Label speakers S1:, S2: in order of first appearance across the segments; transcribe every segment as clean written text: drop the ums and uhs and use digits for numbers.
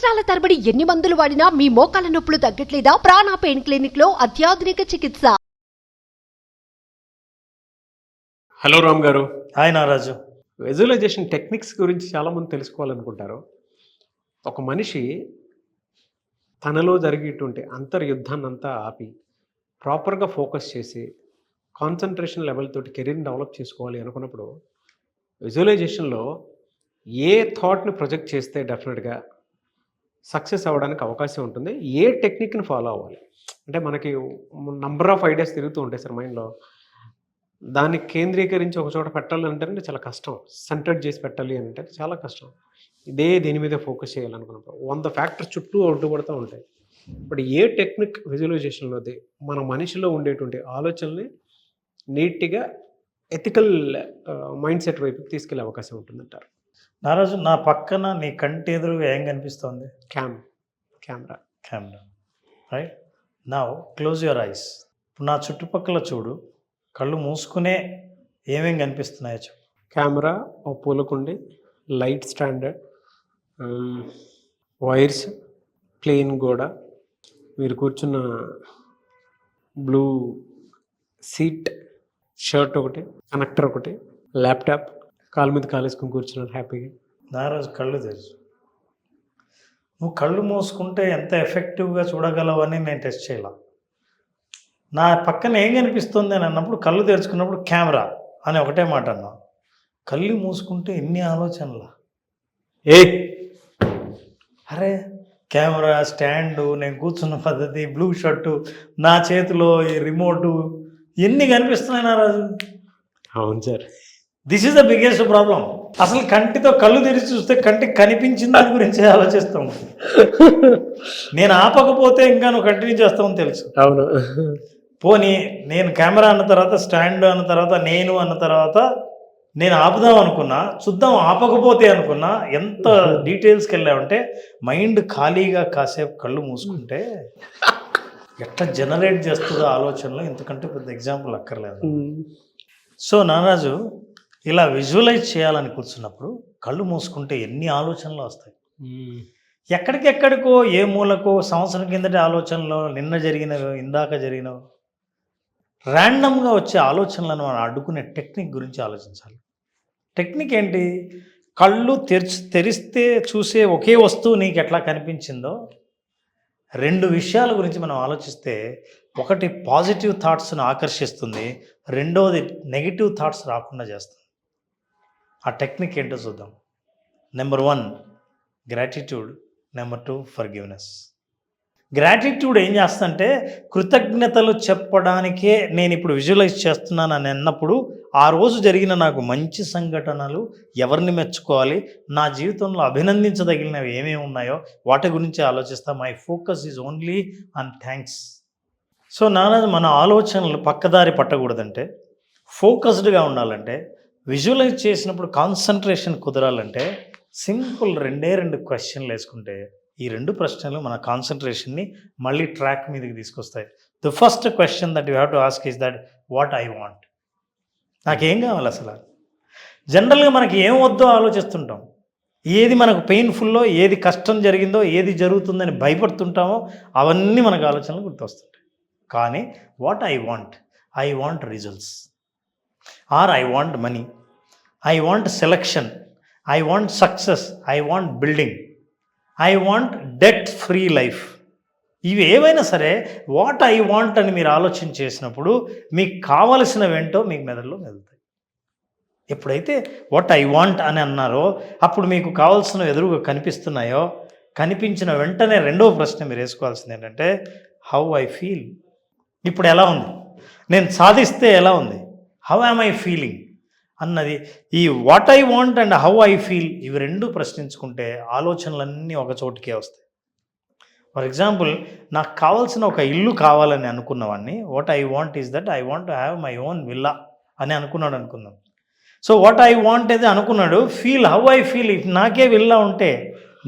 S1: సంవత్సరాల తరబడి ఎన్ని మందులు వాడినా మీ మోకాల నొప్పులు తగ్గట్లేదా? ప్రాణ పెయిన్ క్లినిక్ లో అత్యాధునిక చికిత్స.
S2: హలో రామ్ గారు.
S3: హాయ్ నారాజు.
S2: విజువలైజేషన్ టెక్నిక్స్ గురించి చాలామంది తెలుసుకోవాలనుకుంటారు. ఒక మనిషి తనలో జరిగేటువంటి అంతర్యుద్ధాన్ని అంతా ఆపి ప్రాపర్గా ఫోకస్ చేసి కాన్సన్ట్రేషన్ లెవెల్ తోటి కెరీర్ని డెవలప్ చేసుకోవాలి అనుకున్నప్పుడు విజువలైజేషన్లో ఏ థాట్ని ప్రొజెక్ట్ చేస్తే డెఫినెట్గా సక్సెస్ అవ్వడానికి అవకాశం ఉంటుంది, ఏ టెక్నిక్ని ఫాలో అవ్వాలి అంటే మనకి నంబర్ ఆఫ్ ఐడియాస్ తిరుగుతూ ఉంటాయి సార్ మైండ్లో. దాన్ని కేంద్రీకరించి ఒక చోట పెట్టాలి అంటే చాలా కష్టం. సెంటర్డ్ చేసి పెట్టాలి అంటే చాలా కష్టం. దీని మీద ఫోకస్ చేయాలనుకున్నప్పుడు 100 ఫ్యాక్టర్స్ చుట్టూ అడ్డుపడుతూ ఉంటాయి. ఇప్పుడు ఏ టెక్నిక్ విజువలైజేషన్లోది మన మనిషిలో ఉండేటువంటి ఆలోచనల్ని నీట్గా ఎథికల్ మైండ్ సెట్ వైపుకి తీసుకెళ్లే అవకాశం ఉంటుందంటారు.
S3: నారాజు, నా పక్కన నీ కంటి ఎదురుగా ఏం కనిపిస్తోంది?
S2: Camera.
S3: Right now close your eyes. ఇప్పుడు నా చుట్టుపక్కల చూడు, కళ్ళు మూసుకునే ఏమేం కనిపిస్తున్నాయో చెప్పు.
S2: కెమెరా, ఓ పూలకుండి, లైట్ స్టాండర్డ్, వైర్స్, ప్లేన్ గోడ, మీరు కూర్చున్న బ్లూ సీట్, షర్ట్ ఒకటి, కనెక్టర్ ఒకటి, ల్యాప్టాప్, కాలు మీద కాలేసుకుని కూర్చున్నారు హ్యాపీగా.
S3: నారాజు, కళ్ళు తెరుచు. నువ్వు కళ్ళు మూసుకుంటే ఎంత ఎఫెక్టివ్గా చూడగలవని నేను టెస్ట్ చేయాల. నా పక్కన ఏం కనిపిస్తుంది అని అన్నప్పుడు కళ్ళు తెరుచుకున్నప్పుడు కెమెరా అని ఒకటే మాట అన్నా. కళ్ళు మూసుకుంటే ఎన్ని ఆలోచనలా! అరే కెమెరా, స్టాండు, నేను కూర్చున్న పద్ధతి, బ్లూ షర్టు, నా చేతిలో ఈ రిమోటు, ఎన్ని కనిపిస్తున్నాయి నారాజు.
S2: అవును sir,
S3: this is the biggest problem. అసలు కంటితో కళ్ళు తెరిచి చూస్తే కంటికి కనిపించిన దాని గురించి ఆలోచిస్తాం. నేను ఆపకపోతే ఇంకా నువ్వు కంటిన్యూ చేస్తామని తెలుసు.
S2: అవును.
S3: పోనీ నేను కెమెరా అన్న తర్వాత, స్టాండ్ అన్న తర్వాత, నేను అన్న తర్వాత నేను ఆపుదాం అనుకున్నా, చూద్దాం ఆపకపోతే అనుకున్నా, ఎంత డీటెయిల్స్కి వెళ్ళామంటే మైండ్ ఖాళీగా కాసేపు కళ్ళు మూసుకుంటే ఎట్లా జనరేట్ చేస్తుందో ఆలోచనలో, ఇంతకంటే పెద్ద ఎగ్జాంపుల్ అక్కర్లేదు. సో నారాజు, ఇలా విజువలైజ్ చేయాలని కూర్చున్నప్పుడు కళ్ళు మూసుకుంటే ఎన్ని ఆలోచనలు వస్తాయి. ఎక్కడికెక్కడికో, ఏ మూలకో, సంవత్సరం కిందటి ఆలోచనలో, నిన్న జరిగినవి, ఇందాక జరిగినవి, ర్యాండమ్గా వచ్చే ఆలోచనలను మనం అడ్డుకునే టెక్నిక్ గురించి ఆలోచించాలి. టెక్నిక్ ఏంటి? కళ్ళు తెరిస్తే చూసే ఒకే వస్తువు నీకు ఎట్లా కనిపించిందో 2 విషయాల గురించి మనం ఆలోచిస్తే, ఒకటి పాజిటివ్ థాట్స్ను ఆకర్షిస్తుంది, రెండవది నెగిటివ్ థాట్స్ రాకుండా చేస్తుంది. ఆ టెక్నిక్ ఏంటో చూద్దాం. Number 1 gratitude, number 2 forgiveness. Gratitude ఏం చేస్తుందంటే, కృతజ్ఞతలు చెప్పడానికే నేను ఇప్పుడు విజువలైజ్ చేస్తున్నాను అని అన్నప్పుడు, ఆ రోజు జరిగిన నాకు మంచి సంఘటనలు, ఎవరిని మెచ్చుకోవాలి, నా జీవితంలో అభినందించదగినవి ఏమేమి ఉన్నాయో వాటి గురించి ఆలోచిస్తా. My focus is only on thanks. So Naraju, మన ఆలోచనలు పక్కదారి పట్టకూడదంటే, ఫోకస్డ్గా ఉండాలంటే, విజువలైజ్ చేసినప్పుడు కాన్సన్ట్రేషన్ కుదరాలంటే, సింపుల్ 2 క్వశ్చన్లు వేసుకుంటే ఈ 2 ప్రశ్నలు మన కాన్సన్ట్రేషన్ని మళ్ళీ ట్రాక్ మీదకి తీసుకొస్తాయి. The first question that you have to ask is that what I want. నాకేం కావాలి అసలు? జనరల్గా మనకి ఏం వద్దో ఆలోచిస్తుంటాం. ఏది మనకు పెయిన్ఫుల్లో, ఏది కష్టం జరిగిందో, ఏది జరుగుతుందని భయపడుతుంటామో అవన్నీ మనకు ఆలోచనలు గుర్తొస్తుంటాయి. కానీ what I want results, or I want money, I want selection, I want success, I want building, I want debt free life. ఇవి ఏవైనా సరే వాట్ ఐ వాంట్ అని మీరు ఆలోచన చేసినప్పుడు మీకు కావలసినవేంటో మీకు మెదడులో మెదులుతాయి. ఎప్పుడైతే వాట్ ఐ వాంట్ అని అన్నారో అప్పుడు మీకు కావాల్సినవి ఎదురుగా కనిపిస్తున్నాయో, కనిపించిన వెంటనే 2వ ప్రశ్న మీరు వేసుకోవాల్సింది ఏంటంటే, హౌ ఐ ఫీల్. ఇప్పుడు ఎలా ఉంది? నేను సాధిస్తే ఎలా ఉంది? హౌ యామ్ ఐ ఫీలింగ్ అన్నది. ఈ what I want and how I feel, ఇవి 2 ప్రశ్నించుకుంటే ఆలోచనలన్నీ ఒక చోటుకే వస్తాయి. ఫర్ ఎగ్జాంపుల్, నాకు కావాల్సిన ఒక ఇల్లు కావాలని అనుకున్నవాడిని, what I want is that I want to have my own villa అని అనుకున్నాడు అనుకుందాం. సో వాట్ ఐ వాంట్ అయితే అనుకున్నాడు, feel how I feel. If నాకే విల్లా ఉంటే,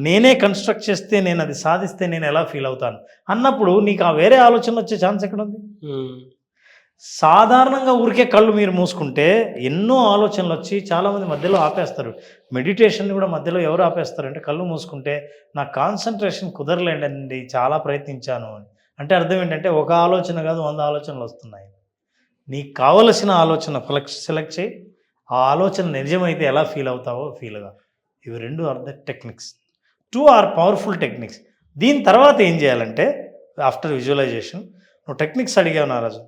S3: నేనే కన్స్ట్రక్ట్ చేస్తే, నేను అది సాధిస్తే నేను ఎలా ఫీల్ అవుతాను అన్నప్పుడు నీకు ఆ వేరే ఆలోచన వచ్చే ఛాన్స్ ఎక్కడ ఉంది? సాధారణంగా ఊరికే కళ్ళు మీరు మూసుకుంటే ఎన్నో ఆలోచనలు వచ్చి చాలామంది మధ్యలో ఆపేస్తారు. మెడిటేషన్ కూడా మధ్యలో ఎవరు ఆపేస్తారంటే కళ్ళు మూసుకుంటే నాకు కాన్సన్ట్రేషన్ కుదరలేండి, చాలా ప్రయత్నించాను అని. అంటే అర్థం ఏంటంటే ఒక ఆలోచన కాదు 100 ఆలోచనలు వస్తున్నాయి. నీకు కావలసిన ఆలోచన సెలెక్ట్ చేయి, ఆ ఆలోచన నిజమైతే ఎలా ఫీల్ అవుతావో ఫీల్గా. ఇవి 2 are the techniques. 2 are powerful techniques. దీని తర్వాత ఏం చేయాలంటే ఆఫ్టర్ విజువలైజేషన్ నువ్వు టెక్నిక్స్ అడిగావు నా రోజు,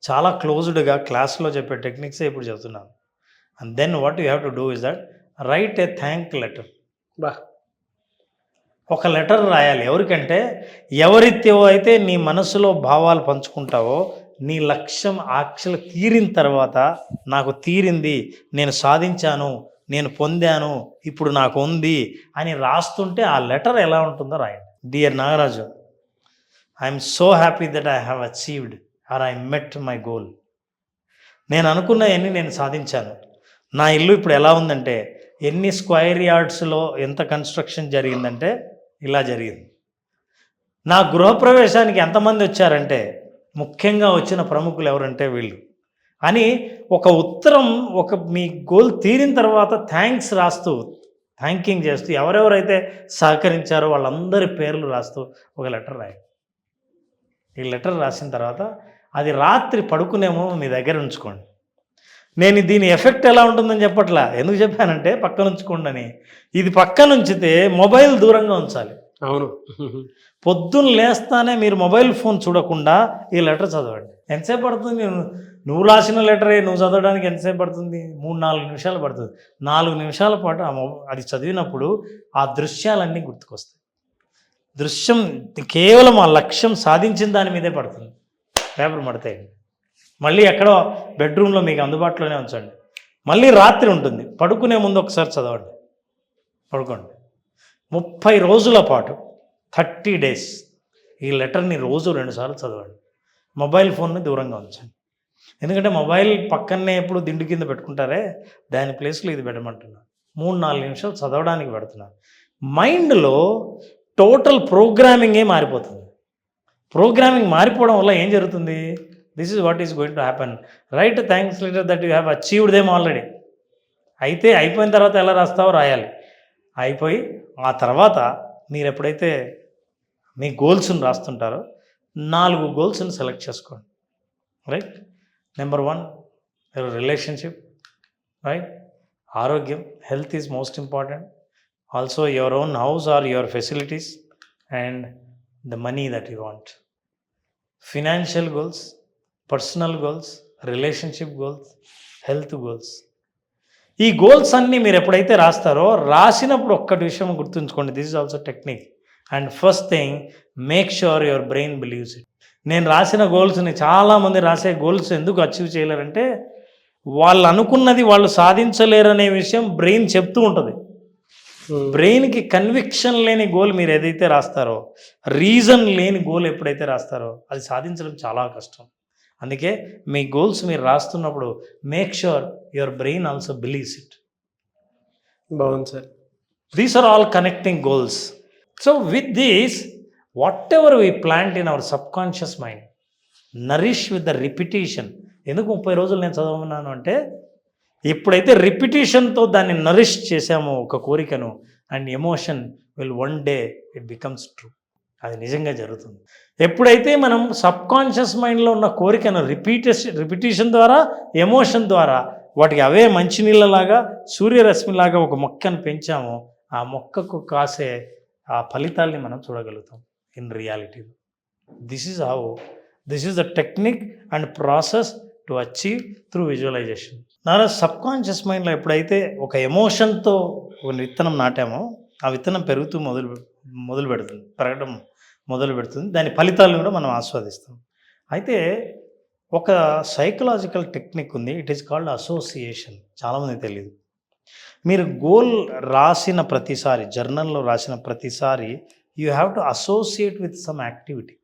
S3: చాలా క్లోజ్డ్గా క్లాస్లో చెప్పే టెక్నిక్సే ఇప్పుడు చెప్తున్నాను. And then what you have to do is that write a thank letter.
S2: బా,
S3: ఒక లెటర్ రాయాలి. ఎవరికంటే ఎవరితో అయితే నీ మనసులో భావాలు పంచుకుంటావో, నీ లక్ష్యం యాక్చువల్ తీరిన తర్వాత నాకు తీరింది, నేను సాధించాను, నేను పొందాను, ఇప్పుడు నాకు ఉంది అని రాస్తుంటే ఆ లెటర్ ఎలా ఉంటుందో రాయండి. Dear Nagaraju, I'm so happy that I have achieved or I met my goal. నేను అనుకున్నవన్నీ నేను సాధించాను. నా ఇల్లు ఇప్పుడు ఎలా ఉందంటే ఎన్ని స్క్వేర్ యార్డ్స్లో ఎంత కన్స్ట్రక్షన్ జరిగిందంటే ఇలా జరిగింది. నా గృహప్రవేశానికి ఎంతమంది వచ్చారంటే ముఖ్యంగా వచ్చిన ప్రముఖులు ఎవరంటే వీళ్ళు అని ఒక ఉత్తరం, ఒక మీ గోల్ తీరిన తర్వాత థ్యాంక్స్ రాస్తూ, థ్యాంకింగ్ చేస్తూ, ఎవరెవరైతే సహకరించారో వాళ్ళందరి పేర్లు రాస్తూ ఒక లెటర్ రాయండి. ఈ లెటర్ రాసిన తర్వాత అది రాత్రి పడుకునేమో మీ దగ్గర ఉంచుకోండి. నేను దీని ఎఫెక్ట్ ఎలా ఉంటుందని చెప్పట్లా, ఎందుకు చెప్పానంటే పక్కన ఉంచుకోండి అని. ఇది పక్కన ఉంచితే మొబైల్ దూరంగా ఉంచాలి.
S2: అవును.
S3: పొద్దున్న లేస్తానే మీరు మొబైల్ ఫోన్ చూడకుండా ఈ లెటర్ చదవండి. ఎంతసేపు పడుతుంది? నువ్వు రాసిన లెటరే నువ్వు చదవడానికి ఎంతసేపు పడుతుంది? 3-4 నిమిషాలు పడుతుంది. 4 నిమిషాల పాటు అది చదివినప్పుడు ఆ దృశ్యాలన్నీ గుర్తుకొస్తాయి. దృశ్యం కేవలం ఆ లక్ష్యం సాధించిన దాని మీదే పడుతుంది. పేపర్ మడతాయండి, మళ్ళీ ఎక్కడో బెడ్రూమ్లో మీకు అందుబాటులోనే ఉంచండి. మళ్ళీ రాత్రి ఉంటుంది, పడుకునే ముందు ఒకసారి చదవండి, పడుకోండి. 30 రోజుల పాటు 30 days ఈ లెటర్ని రోజు 2 సార్లు చదవండి. మొబైల్ ఫోన్ని దూరంగా ఉంచండి. ఎందుకంటే మొబైల్ పక్కనే ఎప్పుడు దిండు కింద పెట్టుకుంటారే, దాని ప్లేస్లో ఇది పెట్టమంటున్నాను. 3-4 నిమిషాలు చదవడానికి పెడుతున్నాను. మైండ్లో టోటల్ ప్రోగ్రామింగే మారిపోతుంది. ప్రోగ్రామింగ్ మారిపోవడం వల్ల ఏం జరుగుతుంది? This is what is going to happen. Right thanks letter that you have achieved them already. అయితే అయిపోయిన తర్వాత ఎలా రాస్తావో రాయాలి. అయిపోయి ఆ తర్వాత మీరు ఎప్పుడైతే మీ గోల్స్ని రాస్తుంటారో 4 గోల్స్ని సెలెక్ట్ చేసుకోండి. Right, number 1 your relationship, right, ఆరోగ్యం, health is most important. Also your own house or your facilities and the money that you want. Financial goals, personal goals, relationship goals, health goals. ఈ goals అన్నీ మీరు ఎప్పుడైతే రాస్తారో రాసినప్పుడు ఒక్కటి విషయం గుర్తుంచుకోండి, this is also technique. And first thing, make sure your brain believes it. నేను రాసిన గోల్స్ని చాలామంది రాసే గోల్స్ ఎందుకు అచీవ్ చేయలేరంటే వాళ్ళు అనుకున్నది వాళ్ళు సాధించలేరనే విషయం బ్రెయిన్ చెప్తూ ఉంటుంది. బ్రెయిన్కి కన్విక్షన్ లేని గోల్ మీరు ఏదైతే రాస్తారో, రీజన్ లేని గోల్ ఎప్పుడైతే రాస్తారో అది సాధించడం చాలా కష్టం. అందుకే మీ గోల్స్ మీరు రాస్తున్నప్పుడు make sure your brain also believes it.
S2: బాగుంది sir.
S3: These are all connecting goals. So with these whatever we plant in our subconscious mind nourish with the repetition. ఎందుకు 30 రోజులు నేను చదవమన్నాను అంటే ఎప్పుడైతే రిపిటీషన్తో దాన్ని నరిష్ చేసామో ఒక కోరికను, and emotion will one day it becomes true. అది నిజంగా జరుగుతుంది. ఎప్పుడైతే మనం సబ్కాన్షియస్ మైండ్లో ఉన్న కోరికను రిపిటీషన్ ద్వారా, ఎమోషన్ ద్వారా వాటికి అవే మంచినీళ్ళలాగా, సూర్యరశ్మిలాగా ఒక మొక్కను పెంచామో ఆ మొక్కకు కాసే ఆ ఫలితాల్ని మనం చూడగలుగుతాం in reality. This is the technique and process to achieve through visualisation. నా సబ్కాన్షియస్ మైండ్లో ఎప్పుడైతే ఒక ఎమోషన్తో ఒక విత్తనం నాటామో ఆ విత్తనం పెరుగుతూ పెరగడం మొదలు పెడుతుంది. దాని ఫలితాలను కూడా మనం ఆస్వాదిస్తాం. అయితే ఒక సైకలాజికల్ టెక్నిక్ ఉంది, ఇట్ ఈస్ కాల్డ్ అసోసియేషన్. చాలామందికి తెలియదు. మీరు గోల్ రాసిన ప్రతిసారి, జర్నల్లో రాసిన ప్రతిసారి you have to associate with some activity.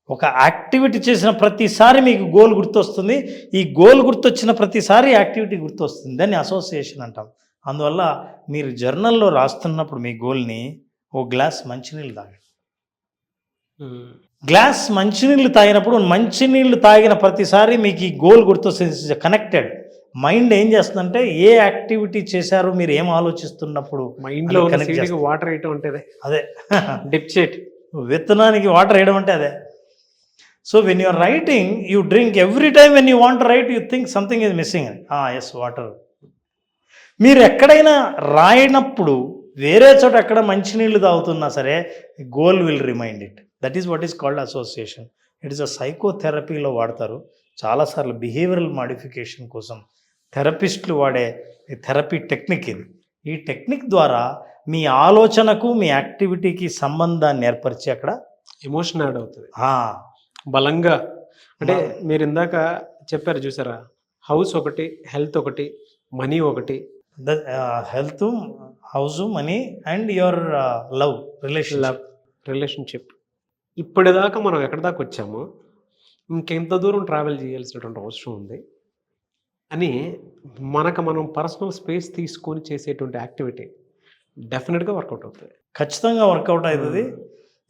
S3: ఒక యాక్టివిటీ చేసిన ప్రతిసారి మీకు గోల్ గుర్తొస్తుంది. ఈ గోల్ గుర్తొచ్చిన ప్రతిసారి యాక్టివిటీ గుర్తొస్తుంది. దాన్ని అసోసియేషన్ అంటాం. అందువల్ల మీరు జర్నల్లో రాస్తున్నప్పుడు మీ గోల్ని ఓ గ్లాస్ మంచినీళ్ళు తాగండి. గ్లాస్ మంచినీళ్ళు తాగినప్పుడు మంచినీళ్ళు తాగిన ప్రతిసారి మీకు ఈ గోల్ గుర్తొస్తుంది. కనెక్టెడ్ మైండ్ ఏం చేస్తుందంటే ఏ యాక్టివిటీ చేశారో మీరు ఏం ఆలోచిస్తున్నప్పుడు
S2: మైండ్లో
S3: అది
S2: ఉన్న
S3: connect
S2: సీడ్కి
S3: చేస్తుంది.
S2: వాటర్ వేయటం అంటే
S3: అదే
S2: డిప్ చేయట్.
S3: విత్తనానికి వాటర్ వేయడం అంటే అదే. So when you're writing you drink every time when you want write you think something is missing. Yes water. మీరు ఎక్కడైనా రాయనప్పుడు వేరే చోట ఎక్కడ మంచినీళ్ళు తాగుతున్నా సరే goal will remind it. That is what is called association. It is a సైకోథెరపీలో వాడతారు చాలాసార్లు. బిహేవియరల్ మాడిఫికేషన్ కోసం థెరపిస్టులు వాడే థెరపీ టెక్నిక్ ఇది. ఈ టెక్నిక్ ద్వారా మీ ఆలోచనకు మీ యాక్టివిటీకి సంబంధాన్ని ఏర్పరిచి అక్కడ
S2: ఎమోషన్ యాడ్ అవుతుంది
S3: ఆ,
S2: బలంగా. అంటే మీరు ఇందాక చెప్పారు చూసారా, హౌస్ ఒకటి, హెల్త్ ఒకటి, మనీ ఒకటి.
S3: Health, house, money and your love
S2: relationship. ఇప్పటిదాకా మనం ఎక్కడి దాకా వచ్చామో ఇంకెంత దూరం ట్రావెల్ చేయాల్సినటువంటి అవసరం ఉంది అని మనం పర్సనల్ స్పేస్ తీసుకొని చేసేటువంటి యాక్టివిటీ డెఫినెట్గా వర్కౌట్ అవుతుంది.
S3: ఖచ్చితంగా వర్కౌట్ అవుతుంది.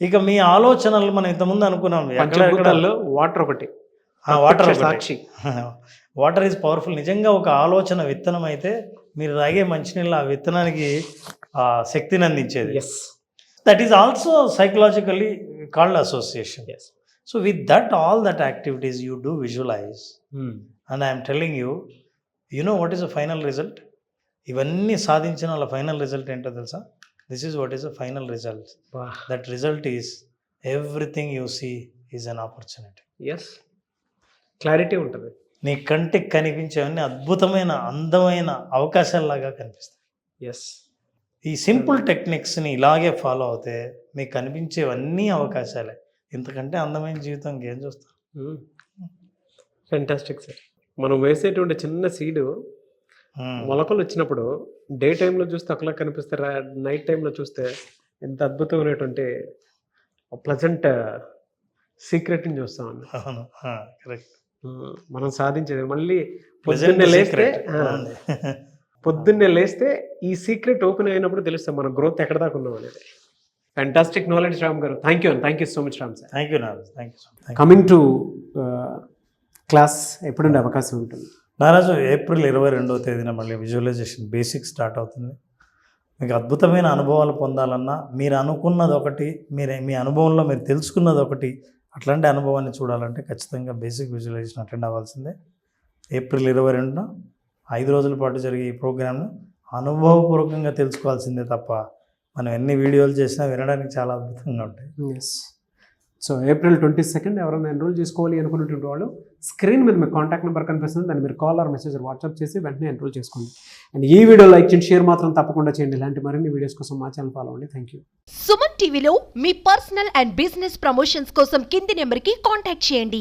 S3: ఇక మీ ఆలోచనలు మనం ఇంతకుముందు అనుకున్నాం
S2: పంచభూతాల్లో వాటర్ ఒకటి,
S3: water
S2: Sakshi.
S3: Water is powerful. నిజంగా ఒక ఆలోచన విత్తనం అయితే మీరు తాగే మంచినీళ్ళు ఆ విత్తనానికి శక్తిని అందించేది.
S2: Yes,
S3: that is also psychologically called association. So with that all that activities you do visualise and I'm telling you, you know what is the final result. ఇవన్నీ సాధించిన వాళ్ళ ఫైనల్ రిజల్ట్ ఏంటో తెలుసా? This is what is the final result. That result is everything you see is an opportunity.
S2: Yes, clarity ఉంటుంది.
S3: నీ కంటికి కనిపించేవన్నీ అద్భుతమైన అందమైన అవకాశాలలాగా కనిపిస్తాయి.
S2: ఎస్,
S3: ఈ సింపుల్ టెక్నిక్స్ని ఇలాగే ఫాలో అవుతే మీకు కనిపించేవన్నీ అవకాశాలే. ఇంతకంటే అందమైన జీవితం ఇంకేం చూస్తాం.
S2: Fantastic sir. మనం వేసేటువంటి చిన్న సీడు మొలకలు వచ్చినప్పుడు డే టైంలో చూస్తే ఒకలా కనిపిస్తారా, నైట్ టైంలో చూస్తే ఎంత అద్భుతమైనటువంటి ప్లజెంట్ సీక్రెట్ని చూస్తామండి.
S3: అవును, కరెక్ట్.
S2: మనం సాధించేది మళ్ళీ పొద్దున్నే లేస్తే ఈ సీక్రెట్ ఓపెన్ అయినప్పుడు తెలుస్తాం మన గ్రోత్ ఎక్కడ దాకా ఉన్నాం అనేది. Fantastic knowledge Ram garu. Thank you so much Ram sir.
S3: Thank you Naraju. Thank you so much.
S2: Coming to class ఎప్పుడుండే అవకాశం ఉంటుంది?
S3: నారాజు ఏప్రిల్ 22వ తేదీన మళ్ళీ విజువలైజేషన్ బేసిక్ స్టార్ట్ అవుతుంది. మీకు అద్భుతమైన అనుభవాలు పొందాలన్నా మీరు అనుకున్నది ఒకటి, మీ అనుభవంలో మీరు తెలుసుకున్నది ఒకటి, అట్లాంటి అనుభవాన్ని చూడాలంటే ఖచ్చితంగా బేసిక్ విజువలైజేషన్ అటెండ్ అవ్వాల్సిందే. ఏప్రిల్ 22న 5 రోజుల పాటు జరిగే ఈ ప్రోగ్రామ్ను అనుభవపూర్వకంగా తెలుసుకోవాల్సిందే తప్ప మనం ఎన్ని వీడియోలు చేసినా వినడానికి చాలా అద్భుతంగా ఉంటాయి.
S2: ఎస్. సో ఏప్రిల్ 22 ఎవరైనా ఎన్రోల్ చేసుకోవాలి అనుకున్నటువంటి వాళ్ళు స్క్రీన్ మీద మీ కాంటాక్ట్ నెంబర్ కనిపిస్తుంది, దాన్ని మీరు కాల్ ఆర్ మెసేజ్ వాట్సాప్ చేసి వెంటనే ఎన్రోల్ చేసుకోండి. అండ్ ఈ వీడియో లైక్ చేయండి, షేర్ మాత్రం తప్పకుండా చేయండి. ఇలాంటి మరిన్ని వీడియోస్ కోసం మా ఛానల్ ఫాలో అవ్వండి. Thank you.
S1: సుమన్ టీవీలో మీ పర్సనల్ అండ్ బిజినెస్ ప్రమోషన్స్ కోసం కింది నెంబర్కి కాంటాక్ట్ చేయండి.